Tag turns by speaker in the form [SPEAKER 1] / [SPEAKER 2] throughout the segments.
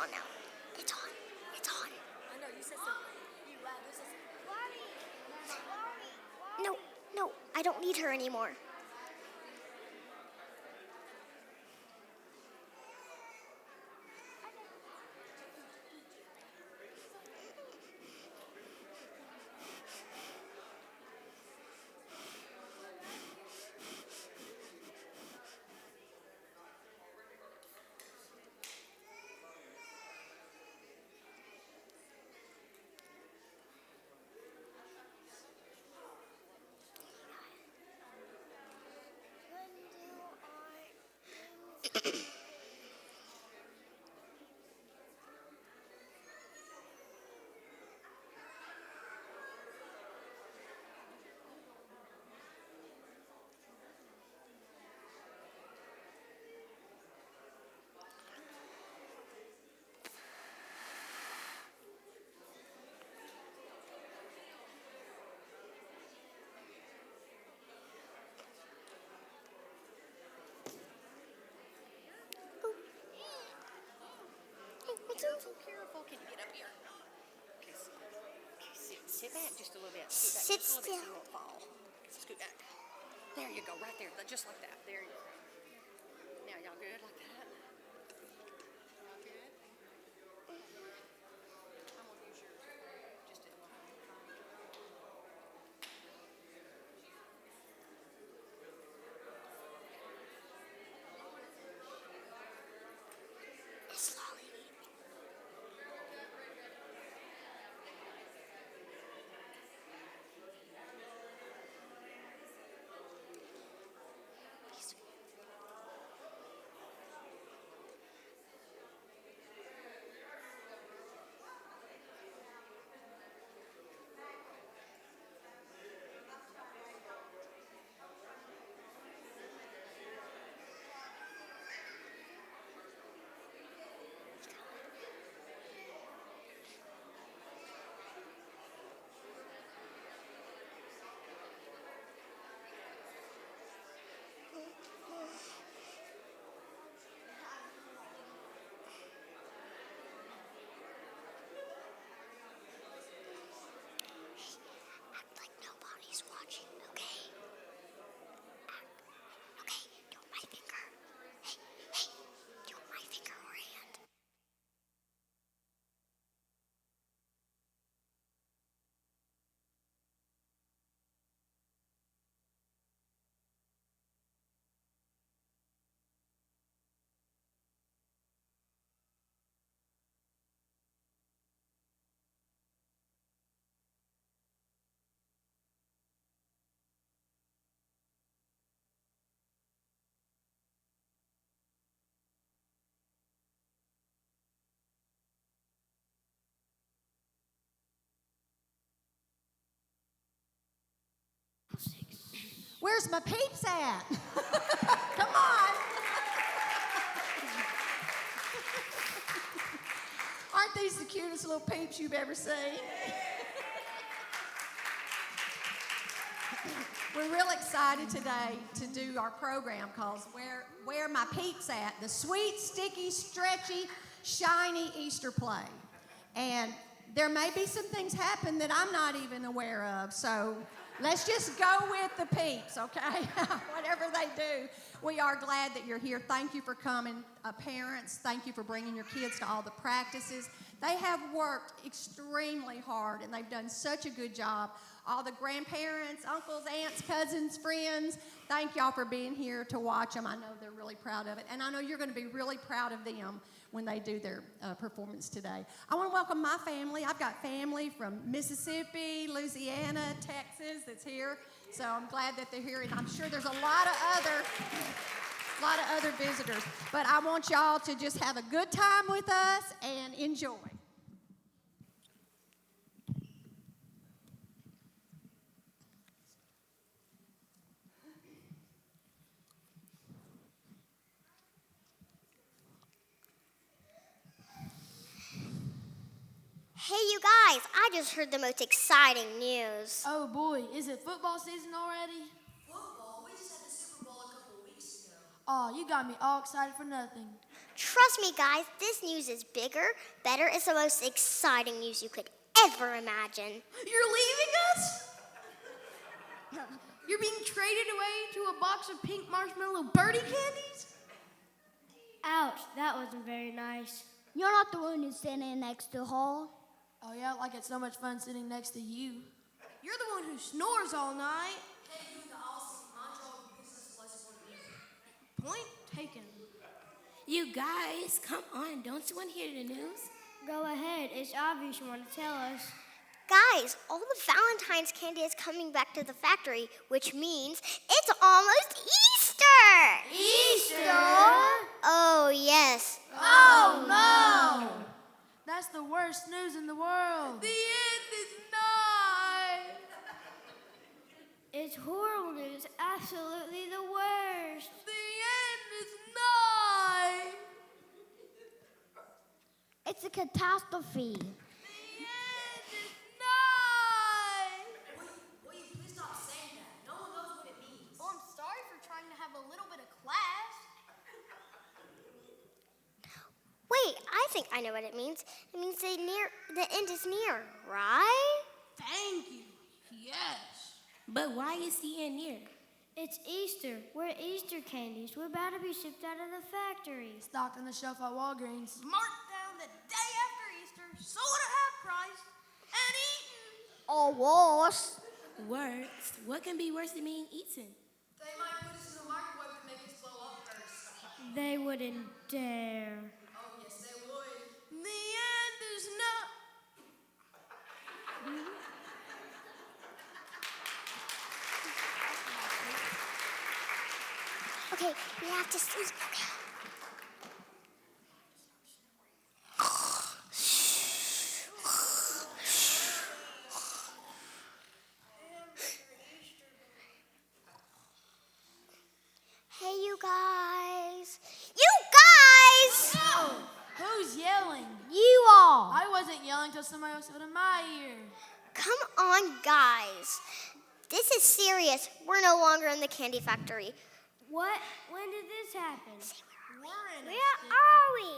[SPEAKER 1] on now. It's on. It's on.
[SPEAKER 2] I know, you said something. You lied. This is...
[SPEAKER 1] No, I don't need her anymore.
[SPEAKER 2] Careful, careful. Can you get up here? Okay, sit back just a little bit. Sit back just a little bit so you won't fall. Scoot back. There you go, right there. Just like that. There you go. Now, y'all good like that? Y'all good? I'm going to use yours just a little bit.
[SPEAKER 1] Slowly. Act like nobody's watching, okay? Okay, do my finger. Hey, do my finger or hand.
[SPEAKER 3] Where's my peeps at? Come on. Aren't these the cutest little peeps you've ever seen? We're real excited today to do our program called Where My Peeps At, the sweet, sticky, stretchy, shiny Easter play. And there may be some things happen that I'm not even aware of, so let's just go with the peeps, okay? Whatever they do. We are glad that you're here. Thank you for coming. Parents, thank you for bringing your kids to all the practices. They have worked extremely hard, and they've done such a good job. All the grandparents, uncles, aunts, cousins, friends, thank y'all for being here to watch them. I know they're really proud of it, and I know you're going to be really proud of them when they do their performance today. I want to welcome my family. I've got family from Mississippi, Louisiana, Texas that's here, so I'm glad that they're here, and I'm sure there's a lot of other visitors. But I want y'all to just have a good time with us and enjoy.
[SPEAKER 1] Hey, you guys, I just heard the most exciting news.
[SPEAKER 4] Oh boy, is it football season already?
[SPEAKER 5] Football? We just had the Super Bowl a couple of weeks ago.
[SPEAKER 4] Oh, you got me all excited for nothing.
[SPEAKER 1] Trust me, guys, this news is bigger, better. It's the most exciting news you could ever imagine.
[SPEAKER 4] You're leaving us? You're being traded away to a box of pink marshmallow birdie candies?
[SPEAKER 5] Ouch, that wasn't very nice.
[SPEAKER 6] You're not the one who's sitting next to Hall.
[SPEAKER 4] Oh yeah, like it's so much fun sitting next to you. You're the one who snores all night. Point taken.
[SPEAKER 7] You guys, come on. Don't you want to hear the news?
[SPEAKER 5] Go ahead, it's obvious you want to tell us.
[SPEAKER 1] Guys, all the Valentine's candy is coming back to the factory, which means it's almost Easter!
[SPEAKER 4] Easter?
[SPEAKER 1] Oh, yes.
[SPEAKER 4] Oh no! That's the worst news in the world. The end is nigh.
[SPEAKER 5] It's horrible news, absolutely the worst.
[SPEAKER 4] The end is nigh.
[SPEAKER 6] It's a catastrophe.
[SPEAKER 4] The end is nigh. Will you please stop saying that? No one knows what it means.
[SPEAKER 3] Well, I'm sorry for trying to have a little bit of class.
[SPEAKER 1] Wait, I think I know what it means. It means the end is near, right?
[SPEAKER 4] Thank you. Yes.
[SPEAKER 7] But why is the end near?
[SPEAKER 5] It's Easter. We're Easter candies. We're about to be shipped out of the factory.
[SPEAKER 4] Stocked on the shelf at Walgreens.
[SPEAKER 3] Marked down the day after Easter, sold at half price, and eaten.
[SPEAKER 6] Or worse.
[SPEAKER 7] Worse? What can be worse than being eaten?
[SPEAKER 4] They might put us in the microwave to make us blow up first.
[SPEAKER 5] They wouldn't dare.
[SPEAKER 4] Oh, yes, they would. The end is not.
[SPEAKER 1] Okay, we have to sleep. Okay. Hey, you guys. You guys!
[SPEAKER 4] Oh, who's yelling?
[SPEAKER 1] You all.
[SPEAKER 4] I wasn't yelling till somebody else said in my ear.
[SPEAKER 1] Come on, guys. This is serious. We're no longer in the candy factory.
[SPEAKER 5] What? When did this happen?
[SPEAKER 1] Where are we?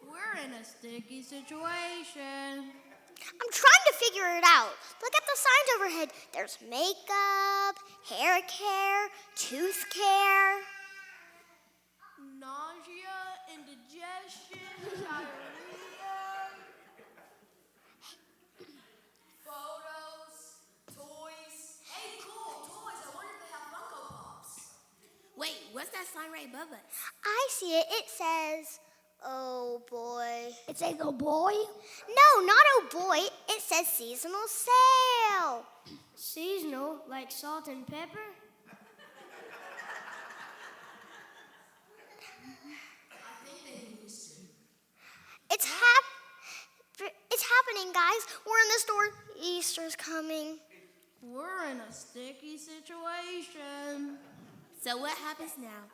[SPEAKER 4] We're in a sticky situation.
[SPEAKER 1] I'm trying to figure it out. Look at the signs overhead. There's makeup, hair care, tooth care.
[SPEAKER 4] Nausea, indigestion, diarrhea. Photos, toys. Hey, cool, toys. I wonder if they have Funko Pops.
[SPEAKER 7] Wait, what's that sign right above us?
[SPEAKER 1] I see it. It says, oh boy.
[SPEAKER 6] It says, oh boy.
[SPEAKER 1] No, not oh boy. It says seasonal sale.
[SPEAKER 5] Seasonal, like salt and pepper?
[SPEAKER 1] It's happening, guys. We're in the store. Easter's coming.
[SPEAKER 4] We're in a sticky situation.
[SPEAKER 7] So what happens now?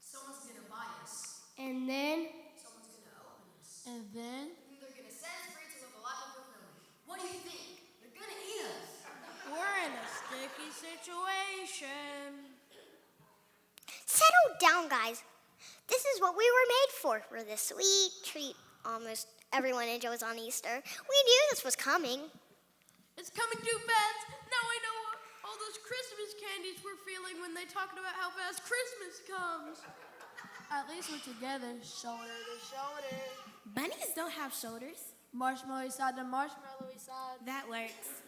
[SPEAKER 4] Someone's gonna buy us.
[SPEAKER 5] And then?
[SPEAKER 4] Someone's gonna open us. And then? They're gonna set us free to live a life of fulfillment. What do you think? They're gonna eat us. We're in a sticky situation.
[SPEAKER 1] Settle down, guys. This is what we were made for. We're the sweet treat almost everyone enjoys on Easter. We knew this was coming.
[SPEAKER 4] It's coming too fast. Now I know all those Christmas candies we're feeling when they talking about how fast Christmas comes. At least we're together, shoulder to shoulder.
[SPEAKER 7] Bunnies don't have shoulders.
[SPEAKER 4] Marshmallow side to marshmallow side.
[SPEAKER 7] That works.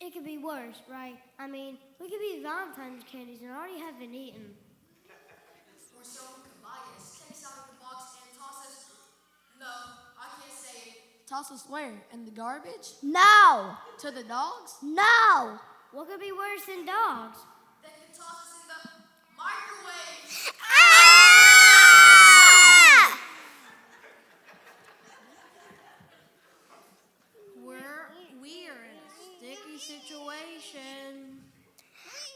[SPEAKER 5] It could be worse, right? I mean, we could be Valentine's candies and already have been eaten.
[SPEAKER 4] Or someone could buy us, take us out of the box, and toss us. No, I can't say it. Toss us where? In the garbage?
[SPEAKER 6] No.
[SPEAKER 4] To the dogs?
[SPEAKER 6] No.
[SPEAKER 5] What could be worse than dogs?
[SPEAKER 4] They could toss us in the microwave.
[SPEAKER 1] Ah!
[SPEAKER 4] We're in a sticky situation.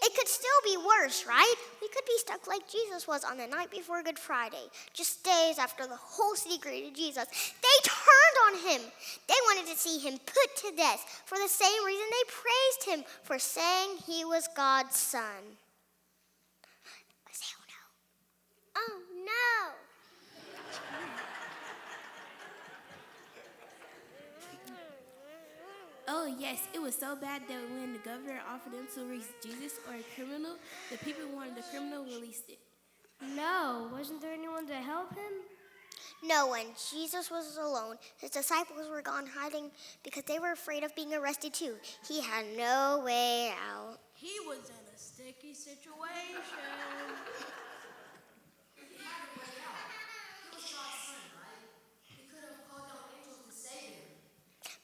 [SPEAKER 1] It could still be worse, right? We could be stuck like Jesus was on the night before Good Friday, just days after the whole city greeted Jesus. They turned on him. They wanted to see him put to death for the same reason they praised him for saying he was God's son. Say oh no.
[SPEAKER 7] yes, it was so bad that when the governor offered them to release Jesus or a criminal, the people who wanted the criminal released it.
[SPEAKER 5] No, wasn't there anyone to help him?
[SPEAKER 1] No one. Jesus was alone. His disciples were gone hiding because they were afraid of being arrested too. He had no way out.
[SPEAKER 4] He was in a sticky situation.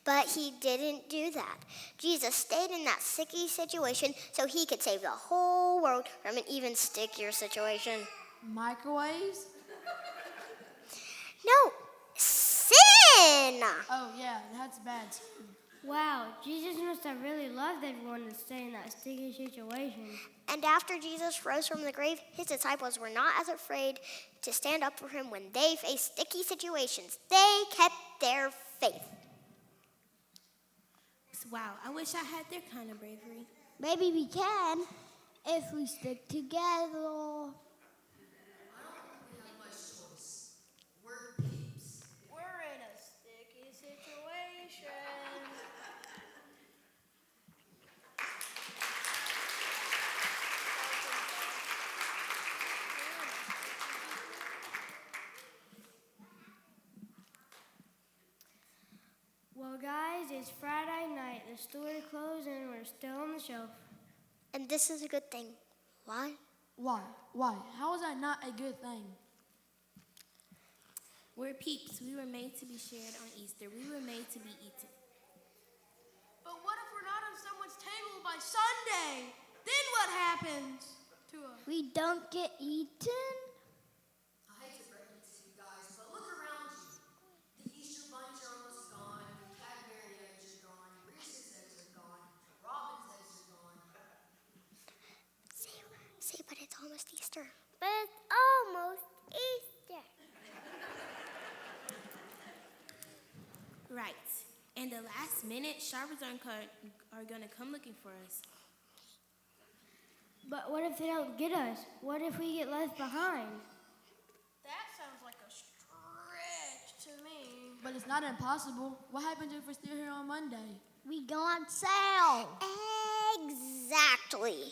[SPEAKER 1] But he didn't do that. Jesus stayed in that sticky situation so he could save the whole world from an even stickier situation.
[SPEAKER 4] Microwaves?
[SPEAKER 1] No, sin!
[SPEAKER 4] Oh, yeah, that's bad too.
[SPEAKER 5] Wow, Jesus must have really loved everyone to stay in that sticky situation.
[SPEAKER 1] And after Jesus rose from the grave, his disciples were not as afraid to stand up for him when they faced sticky situations. They kept their faith.
[SPEAKER 7] Wow, I wish I had their kind of bravery.
[SPEAKER 6] Maybe we can if we stick together.
[SPEAKER 4] We're in a sticky situation.
[SPEAKER 5] Well, guys, it's Friday night. The store closed and we're still on the shelf.
[SPEAKER 1] And this is a good thing. Why?
[SPEAKER 4] Why? How is that not a good thing?
[SPEAKER 7] We're peeps. We were made to be shared on Easter. We were made to be eaten.
[SPEAKER 4] But what if we're not on someone's table by Sunday? Then what happens to us?
[SPEAKER 6] We don't get eaten?
[SPEAKER 3] I hate to break it to you guys, but look around you. The Easter bunnies are almost gone. The Cadbury eggs are gone. Reese's eggs are gone. Robin's eggs are gone.
[SPEAKER 1] Say, but it's almost Easter.
[SPEAKER 5] But it's almost Easter.
[SPEAKER 7] Right. And the last minute, shoppers are going to come looking for us.
[SPEAKER 5] But what if they don't get us? What if we get left behind?
[SPEAKER 4] That sounds like a stretch to me. But it's not impossible. What happens if we're still here on Monday?
[SPEAKER 6] We go on sale.
[SPEAKER 1] Exactly.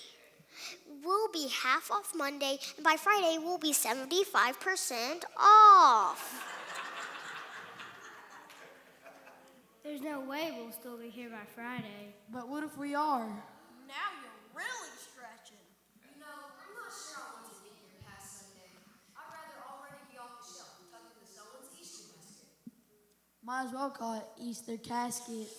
[SPEAKER 1] We'll be half off Monday, and by Friday, we'll be 75% off.
[SPEAKER 5] There's no way we'll still be here by Friday.
[SPEAKER 4] But what if we are? Now you're really stretching.
[SPEAKER 3] You know, I'm not sure I want to be here past Sunday. I'd rather already be off the shelf and tucked into someone's Easter basket.
[SPEAKER 4] Might as well call it Easter casket.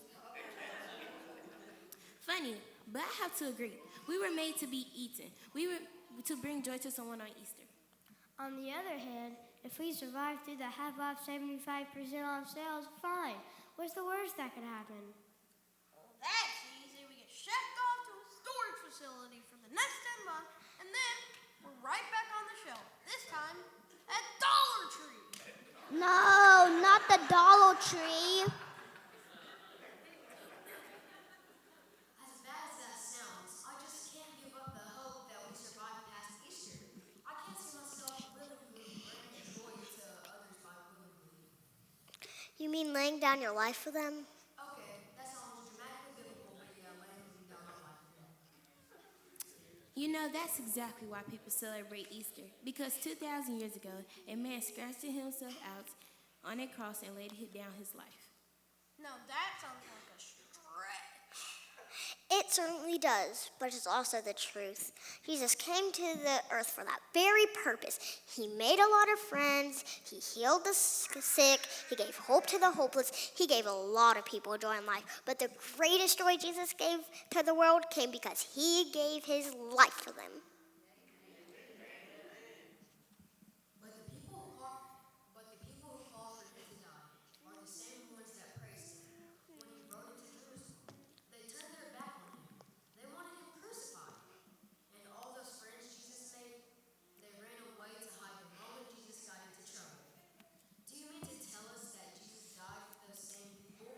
[SPEAKER 7] Funny, but I have to agree. We were made to be eaten. We were to bring joy to someone on Easter.
[SPEAKER 5] On the other hand, if we survive through the half off 75% off sales, fine. What's the worst that could happen?
[SPEAKER 4] Well, that's easy. We get shipped off to a storage facility for the next 10 months, and then we're right back on the shelf. This time at Dollar Tree.
[SPEAKER 6] No, not the Dollar Tree.
[SPEAKER 3] As bad as that sounds, I just can't give up the hope that we survive past Easter. I can't see myself willingly bringing joy to others by willingly.
[SPEAKER 1] You mean laying down your life for them?
[SPEAKER 3] Okay, that sounds dramatically biblical, but yeah, laying down my life for that.
[SPEAKER 7] You know, that's exactly why people celebrate Easter. Because 2,000 years ago, a man scratched himself out on a cross and laid down his life.
[SPEAKER 4] No, that sounds like a stretch.
[SPEAKER 1] It certainly does, but it's also the truth. Jesus came to the earth for that very purpose. He made a lot of friends. He healed the sick. He gave hope to the hopeless. He gave a lot of people joy in life. But the greatest joy Jesus gave to the world came because he gave his life for them.
[SPEAKER 3] But the people who call for him to die are the same ones that praised him when he rode into Jerusalem. They turned their back on him. They wanted him crucified. And all those friends Jesus made, they ran away to hide the moment Jesus got into trouble. Do you mean to tell us that Jesus died for those same people?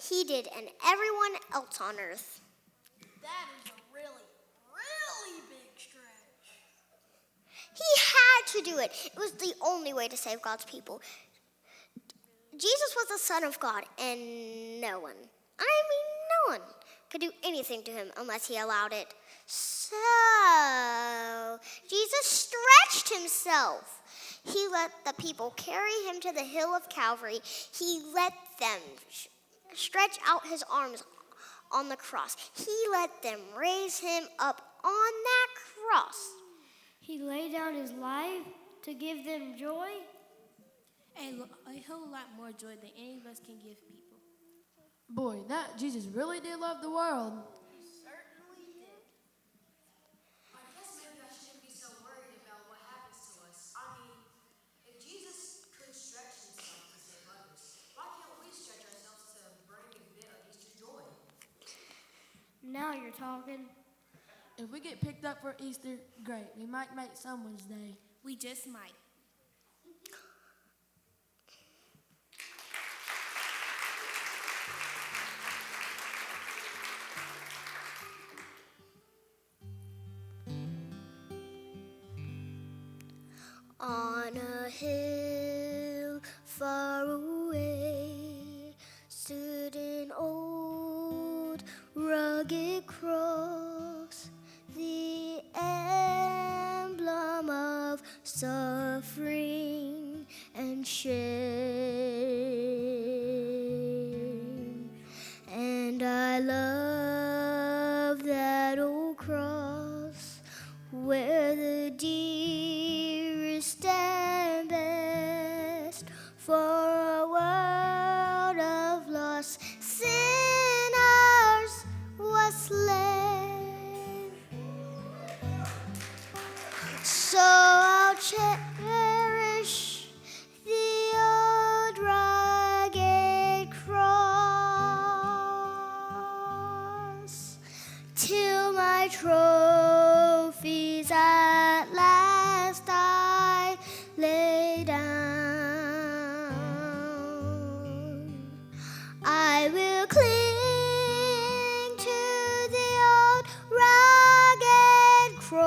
[SPEAKER 1] He did, and everyone else on earth.
[SPEAKER 4] That is a really, really big stretch.
[SPEAKER 1] He had to do it. It was the only way to save God's people. Jesus was the Son of God, and no no one could do anything to him unless he allowed it. So Jesus stretched himself. He let the people carry him to the hill of Calvary. He let them stretch out his arms on the cross. He let them raise him up on that cross.
[SPEAKER 5] He laid down his life to give them joy.
[SPEAKER 7] A whole lot more joy than any of us can give people.
[SPEAKER 4] Boy, that Jesus really did love the world.
[SPEAKER 3] I guess maybe I shouldn't be so worried about what happens to us. I mean, if Jesus could stretch himself to save others, why can't we stretch ourselves to bring a bit of Easter joy?
[SPEAKER 5] Now you're talking.
[SPEAKER 4] If we get picked up for Easter, great. We might make someone's day.
[SPEAKER 7] We just might.
[SPEAKER 1] On a hill far away stood an old rugged cross, the emblem of suffering and shame. And I love that old cross where the dearest and best for a world of lost sinners was slain. So I'll cherish the old rugged cross till my trophies at last I lay down. I will cling to the old rugged cross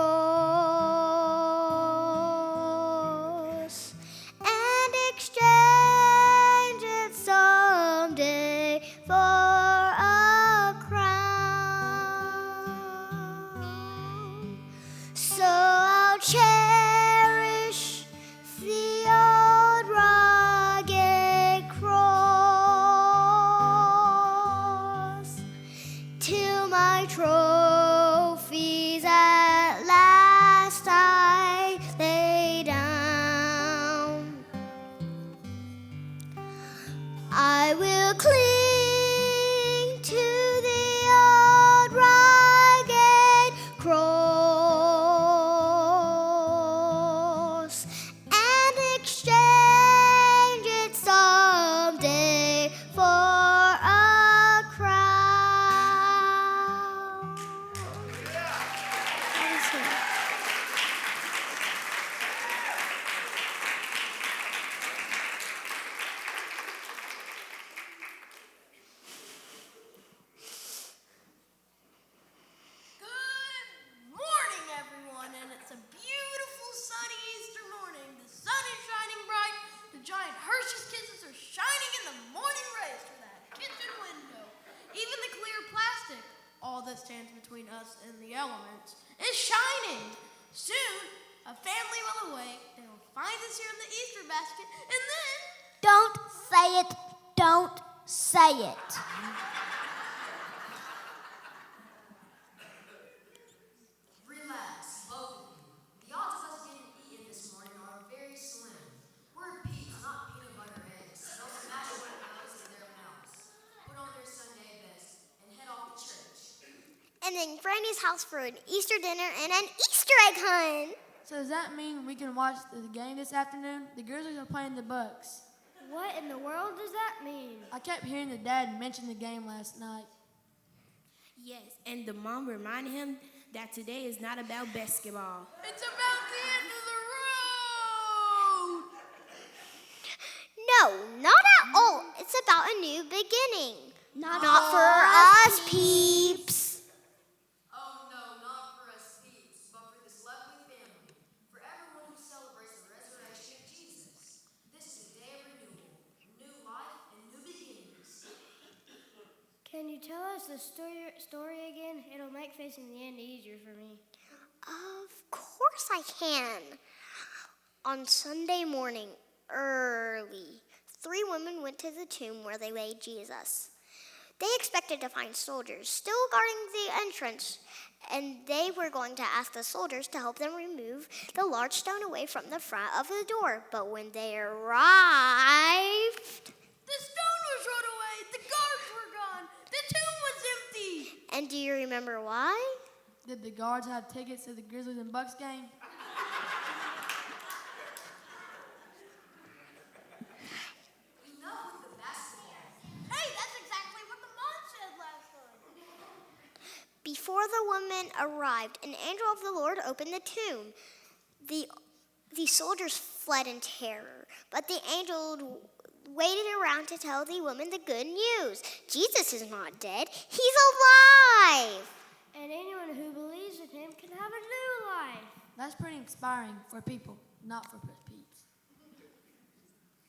[SPEAKER 1] and exchange it someday for a crown. So I'll cherish the old rugged cross till my trophies at last I lay down. I will cling to the old rugged cross and exchange it someday for a crown.
[SPEAKER 4] Good morning, everyone, and it's a beautiful sunny Easter morning. The sun is shining bright. The giant Hershey's Kisses are shining in the morning rays through that kitchen window. Even the clear plastic, all that stands between us and the elements, is shining. Soon, a family will awake. They will find us here in the Easter basket, and then
[SPEAKER 6] Don't say it. Don't say it.
[SPEAKER 3] Relax, both of you. The odds of us getting eaten this morning are very slim. We're peeps, not peanut butter eggs. They'll smash our nose in their mouths, put on their Sunday best, and head off to church.
[SPEAKER 1] And then Granny's house for an Easter dinner and an Easter egg hunt.
[SPEAKER 4] So does that mean we can watch the game this afternoon? The Grizzlies are playing the Bucks.
[SPEAKER 5] What in the world does that mean?
[SPEAKER 4] I kept hearing the dad mention the game last night.
[SPEAKER 7] Yes, and the mom reminded him that today is not about basketball.
[SPEAKER 4] It's about the end of the road!
[SPEAKER 1] No, not at all. It's about a new beginning.
[SPEAKER 6] Not
[SPEAKER 1] for us, peeps.
[SPEAKER 3] Oh no, not for us peeps, but for this lovely family, for everyone who celebrates the resurrection of Jesus. This is a day of renewal, new life, and new beginnings.
[SPEAKER 5] Can you tell us the story again? It'll make facing the end easier for me.
[SPEAKER 1] Of course I can. On Sunday morning, early, 3 women went to the tomb where they laid Jesus. They expected to find soldiers still guarding the entrance, and they were going to ask the soldiers to help them remove the large stone away from the front of the door. But when they arrived,
[SPEAKER 4] The stone was rolled away. The guards were gone. The tomb was empty.
[SPEAKER 1] and do you remember why?
[SPEAKER 8] Did the guards have tickets to the Grizzlies and Bucks game?
[SPEAKER 4] Hey, that's exactly what the mom said last time.
[SPEAKER 1] Before the woman arrived, an angel of the Lord opened the tomb. The soldiers fled in terror, but the angel waited around to tell the woman the good news. Jesus is not dead, he's alive.
[SPEAKER 5] And anyone who believes in him can have a new life.
[SPEAKER 8] That's pretty inspiring for people, not for peeps.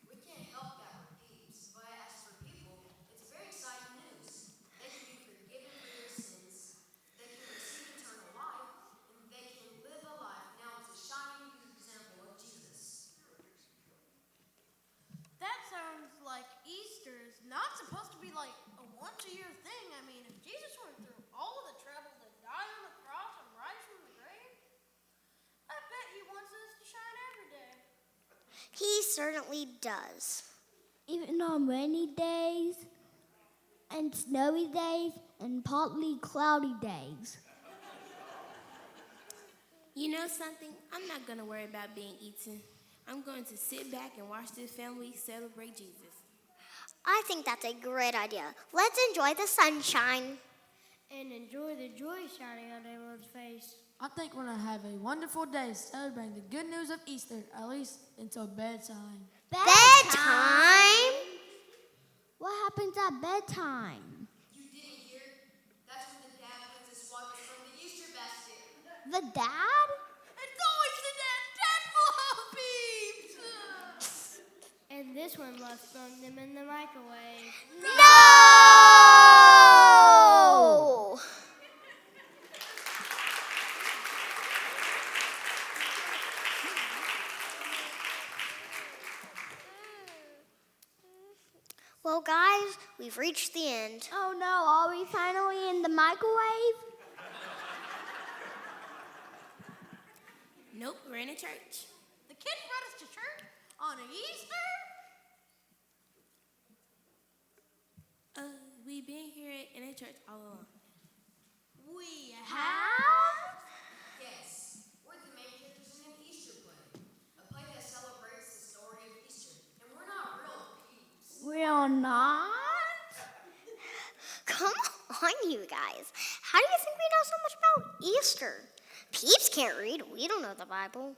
[SPEAKER 9] We can't help that with peeps, but as for people, it's very exciting news. They can be forgiven for their sins, they can receive eternal life, and they can live a life now as a shining example of Jesus.
[SPEAKER 4] That sounds like Easter is not supposed to be like a once-a-year thing. I mean, if Jesus went through all of the trouble to die on the cross and rise from the grave, I bet he wants us to shine every day.
[SPEAKER 1] He certainly does.
[SPEAKER 6] Even on rainy days and snowy days and partly cloudy days.
[SPEAKER 7] You know something? I'm not going to worry about being eaten. I'm going to sit back and watch this family celebrate Jesus.
[SPEAKER 1] I think that's a great idea. Let's enjoy the sunshine.
[SPEAKER 5] And enjoy the joy shining on everyone's face.
[SPEAKER 8] I think we're going to have a wonderful day celebrating the good news of Easter, at least until bedtime.
[SPEAKER 1] Bedtime?
[SPEAKER 6] What happens at bedtime?
[SPEAKER 9] You didn't hear? That's when the dad puts his swappers from the Easter basket.
[SPEAKER 6] The dad?
[SPEAKER 4] It's always the dad full of peeps.
[SPEAKER 5] And this one loves throwing them in the microwave.
[SPEAKER 1] No! Well, guys, we've reached the end.
[SPEAKER 6] Oh no, are we finally in the microwave?
[SPEAKER 7] Nope, we're in a church.
[SPEAKER 4] The kids brought us to church on Easter?
[SPEAKER 7] We've been here in a church all along.
[SPEAKER 4] We
[SPEAKER 6] How?
[SPEAKER 9] Yes, we're the main characters in an Easter play, a play that celebrates the story of Easter, and we're not real peeps.
[SPEAKER 6] We're not?
[SPEAKER 1] Come on, you guys. How do you think we know so much about Easter? Peeps can't read. We don't know the Bible.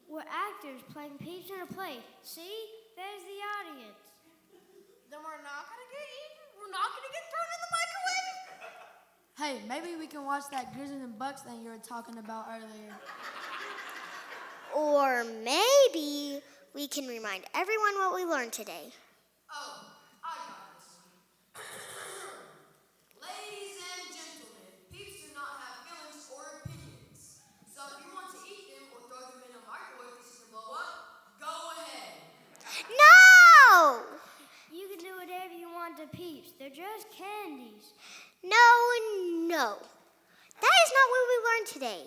[SPEAKER 5] We're actors playing peeps in a play. See? There's the audience.
[SPEAKER 4] Then we're not gonna get eaten? We're not gonna get thrown in the microwave?
[SPEAKER 8] Hey, maybe we can watch that Grizzlies and Bucks thing you were talking about earlier.
[SPEAKER 1] Or maybe we can remind everyone what we learned today.
[SPEAKER 9] Oh, I got this one. Ladies and gentlemen, peeps do not have feelings or opinions. So if you want to eat them or throw them in a microwave to see them blow up, go ahead.
[SPEAKER 1] No!
[SPEAKER 5] You can do whatever you want to peeps. They're just candies.
[SPEAKER 1] No. That is not what we learned today.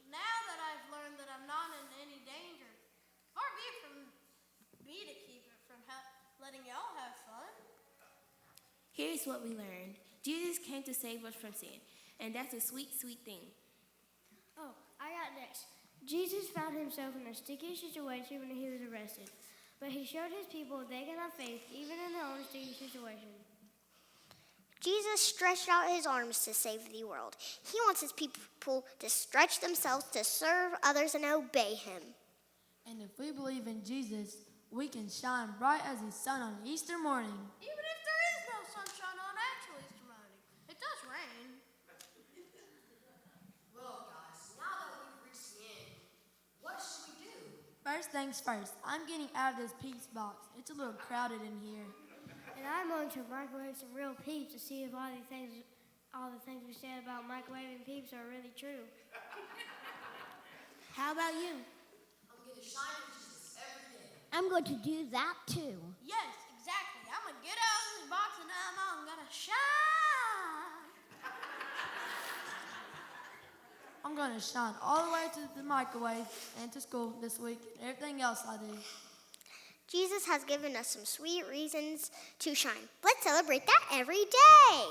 [SPEAKER 4] Now that I've learned that I'm not in any danger, far be it from me to keep it from letting y'all have fun.
[SPEAKER 7] Here's what we learned. Jesus came to save us from sin, and that's a sweet, sweet thing.
[SPEAKER 5] Oh, I got next. Jesus found himself in a sticky situation when he was arrested. But he showed his people they can have faith even in their own sticky situation.
[SPEAKER 1] Jesus stretched out his arms to save the world. He wants his people to stretch themselves to serve others and obey him.
[SPEAKER 8] And if we believe in Jesus, we can shine bright as the sun on Easter morning.
[SPEAKER 4] Even if there is no sunshine on actual Easter morning, it does rain.
[SPEAKER 9] Well, guys, now that we've reached the end, what should we do?
[SPEAKER 8] First things first, I'm getting out of this Peeps box. It's a little crowded in here.
[SPEAKER 5] And I'm going to microwave some real peeps to see if all the things we said about microwaving peeps are really true.
[SPEAKER 7] How about you?
[SPEAKER 9] I'm going to shine for Jesus every day.
[SPEAKER 6] I'm going to do that too.
[SPEAKER 4] Yes, exactly. I'm gonna get out of this box and I'm gonna shine.
[SPEAKER 8] I'm going to shine all the way to the microwave and to school this week and everything else I do.
[SPEAKER 1] Jesus has given us some sweet reasons to shine. Let's celebrate that every day.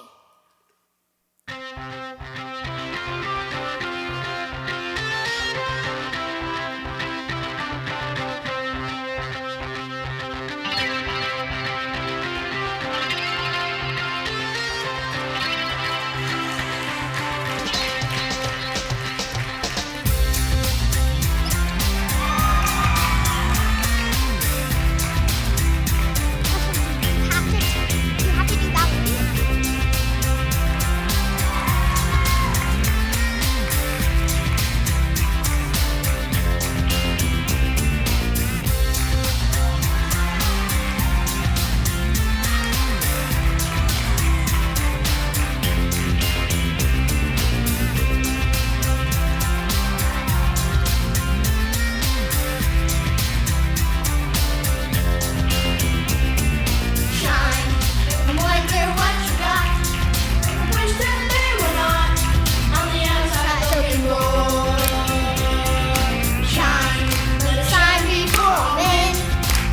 [SPEAKER 1] You have to do ballet.
[SPEAKER 9] Shine, I wonder what you got. Wish that they were not on the outside looking good. Shine, let it shine before all men.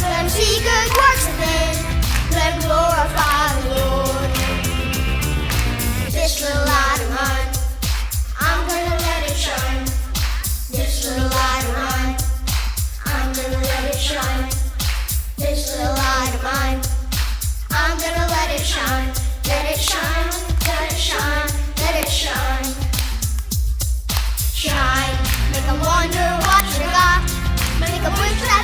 [SPEAKER 9] Let them see good works and then let them glorify the Lord. This little light of mine, I'm gonna let it shine. This little light of mine, I'm gonna let it shine. This little light of mine, I'm gonna let it shine. Let it shine, let it shine, let it shine. Shine, make 'em wonder what you got. Make 'em wish that